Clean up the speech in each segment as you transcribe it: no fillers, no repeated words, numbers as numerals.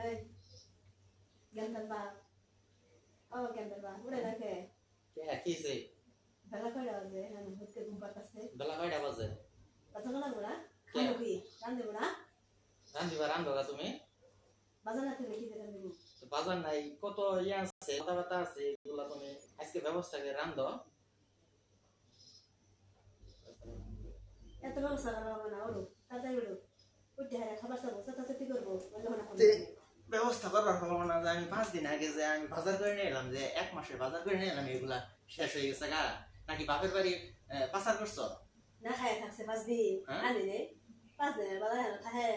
এই জ্ঞানদার বা ও জ্ঞানদার বা উড়ে রাখে কি হইছে বেলা কয়টা বাজে হ্যাঁ হতে ঘুম পাতাছে বেলা কয়টা বাজে কথা বলা গোড়া খাবো কি রান্ধে গোড়া রান্দিবা রান্ধবা তুমি বাজার না থেকে কি রান্ধে গো বাজার নাই কত ইয়া আছে কথা আছে এগুলা তুমি আজকে ব্যবস্থা করে রান্ধো এত ব্যবস্থা করা না ওরো তাড়াতাড়ি ওরো উঠে হ্যাঁ খাবার সাবো সাথে করবো বলে না ব্যবস্থা করার হলো না যে আমি 5 দিন আগে যে আমি বাজার করে নিয়ে এলাম যে 1 মাসের বাজার করে নিয়ে এলাম এগুলা শেষ হয়ে গেছে গা নাকি বাপের বাড়ি পাচার করছো না খায় থাকছে 5 দিন আনি রে 5 দিনের বাজার না থাকে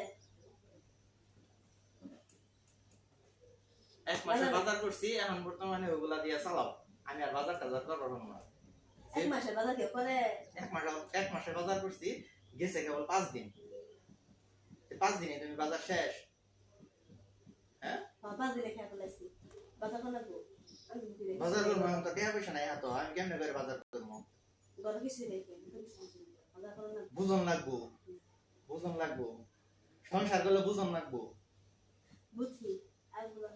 1 মাসের বাজার করছি এখন বর্তমানে ওগুলা দিয়ে চালাও আমি আর বাজার টাজার করব না 1 মাসের বাজার কে করে 1 মাসের বাজার করছি গেছে কেবল 5 দিন 5 দিনে তুমি বাজার শেষ হ্যাঁ 5 দিনে খেয়ে ফেলাইছি বাজার কোন লাগবো বাজার করব না তো টাকা পয়সা নাই হাতে আমি কেমনে করে বাজার করব গরম কিছু নেই বাজার কোন না বুঝন লাগবো সংসার করলে বুঝন লাগবো বুঝছি আর বুঝলাম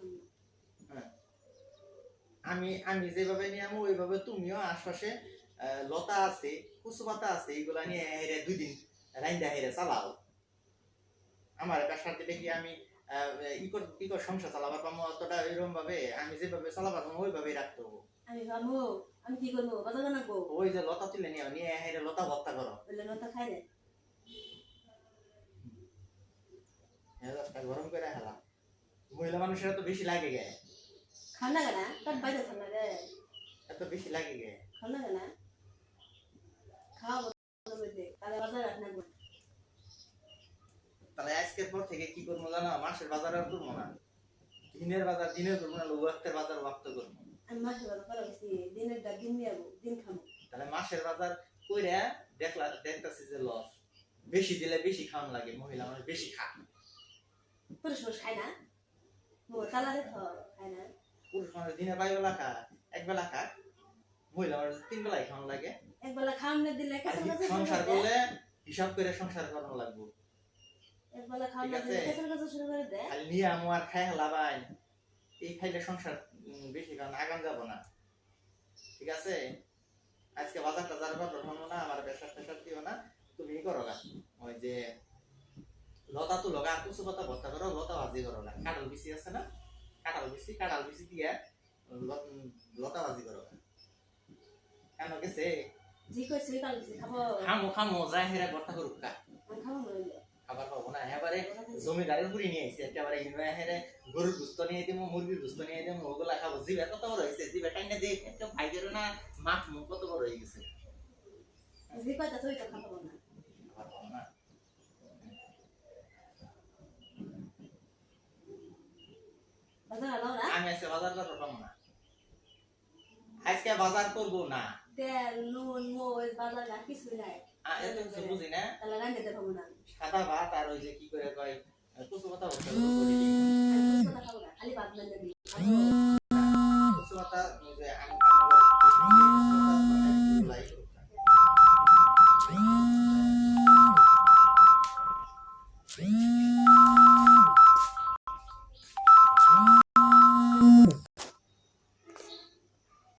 হ্যাঁ আমি যেভাবে নিয়ামো ওইভাবে তুমিও আশপাশে লতা আছে কুচু পাতা আছে এগুলা নিয়ে হেরে 2 দিন রাইন্দা হেরে চালাও আমার পেশার দিলে কি আমি ইকর সংসার চালাবার পাবো অতটা এরকম ভাবে আমি যেভাবে চালাবার পাবো ওইভাবেই রাখতে হবো আমি ভাবো আমি কি করবো বাজার বানাবো ওই যে লতা তুলে নিয়ে হেরে লতা ভর্তা করো বলে লতা খাই রে গরম করে হেলা মহিলা মানুষের তো বেশি লাগে গে খানা গানা তার বাইরে খানা রে এত বেশি লাগে গে খানা গানা খাওয়া বলতে তাহলে বাজার রাখ না তাহলে আজকের পর থেকে কি করবো জানো মাসের বাজার আর করবো না দিনের বাজার দিনের করবো না ওয়াক্তের বাজার ওয়াক্ত করবো আমি মাসের বাজার করা গেছি দিনের ডাক দিন নিয়ে দিন খাবো তাহলে মাসের বাজার কইরা দেখতাছি যে লস বেশি দিলে বেশি খাওয়ান লাগে মহিলা মানুষ বেশি খায় পুরুষ মানুষ খায় না তালা রে খায় না পুরুষ মানুষ দিনে 2 বেলা খায় 1 বেলা খায় মহিলা মানুষ 3 বেলাই খাওয়ান লাগে একবেলা খাওয়ানো দিলে সংসার করলে হিসাব করে সংসার করানো লাগবে একবেলা খাওয়ানো দিলে কেসের কাছে শুরু করে দে খালি নিয়ে আমু আর খাই হলাবাই এই খাইলে সংসার বেশি কারণ আগাম যাব না ঠিক আছে আজকে বাজার টাজার বা ধরবো না আমার প্রেশার দিও না তুমি করো গা ওই যে লতা তো লগা কুচু পাতা ভর্তা করো লতা ভাজি করো গা কাঁঠাল বিচি আছে না কাঁঠাল বিচি দিয়ে লতা ভাজি করো গা কেন গেছে জি কইছি কাল বিচি খামো যাই হেরা ভর্তা করুক গা খাবো নইলে খাবার পাবো না এবারে জমিদারের পুরি নিয়ে আইছে একেবারে হেরে গরুর গুস্ত নিয়ে দিমু মুরগির গুস্ত নিয়ে দিমু ওগুলা খাবো জিবা কত বড় হইছে জিবা টাইনা দেখ একটা ভাইগের না মাঠ মুখ কত বড় হয়ে গেছে জি কইতা তুই তো খাবো না খাবার পাবো না বাজার আলাও না আমি আজকে বাজার করতে পারবো না আজকে বাজার করবো না তেল নুন মরিচ বাজার আর কিছু নাই এত কিছু বুঝি না তাহলে রান্না দিতে পাবো না সাদা ভাত আর ওই যে কি করে কয় কুচু কথা বলতে খালি ভাত রান্না দিই